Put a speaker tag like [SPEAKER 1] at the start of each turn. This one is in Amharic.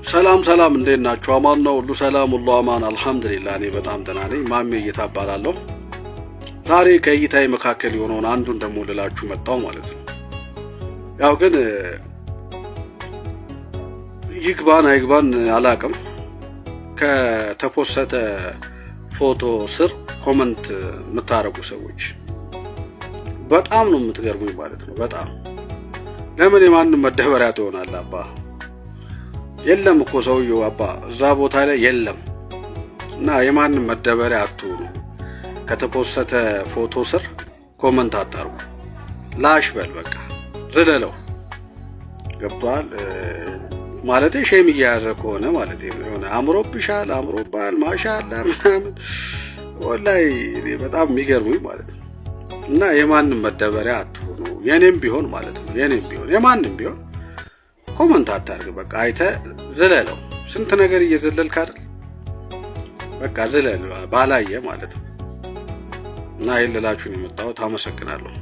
[SPEAKER 1] ሰላም ሰላም እንዴት ናችሁ? አማን ነው ሁሉ ሰላም ሁሉ አማን አልহামዱሊላህ። እኔ በጣም ደህና ነኝ። ማሜ እየታባላለሁ። ዛሬ ከእይታዬ መካከል የሆነውን አንዱን ደሞ ልላችሁ መጣው ማለት ነው። ያው ግን ይግባን አይግባን አላቅም። ከተፖሰተ ፎቶ ስር ኮሜንት የምታረጉ ሰዎች በጣም ነው የምትገርሙኝ ማለት ነው። በጣም ለምን የማንም መደበሪያ ትሆናለህ አባ? የለም እኮ ሰውየው አባ እዛ ቦታ ላይ የለም። እና የማንም መደበሪያ አትሁኑ። ከተፖሰተ ፎቶ ስር ኮሜንት አታርጉ። ላሽ በል በቃ ዝለለው። ገብቷል ማለት ሼም እያያዘ ከሆነ ማለት ነው። የሆነ አምሮብሻል አምሮባል ማሻአላ ምናምን ወላሂ በጣም የሚገርሙኝ ማለት ነው። እና የማንም መደበሪያ አትሁኑ። የኔም ቢሆን ማለት ነው የማንም ቢሆን ኮሜንት አታርግ። በቃ አይተ ዝለለው። ስንት ነገር እየዘለልክ አይደል? በቃ ዝለል ባላየ ማለት ነው። እና ይልላችሁን የመጣሁት አመሰግናለሁ።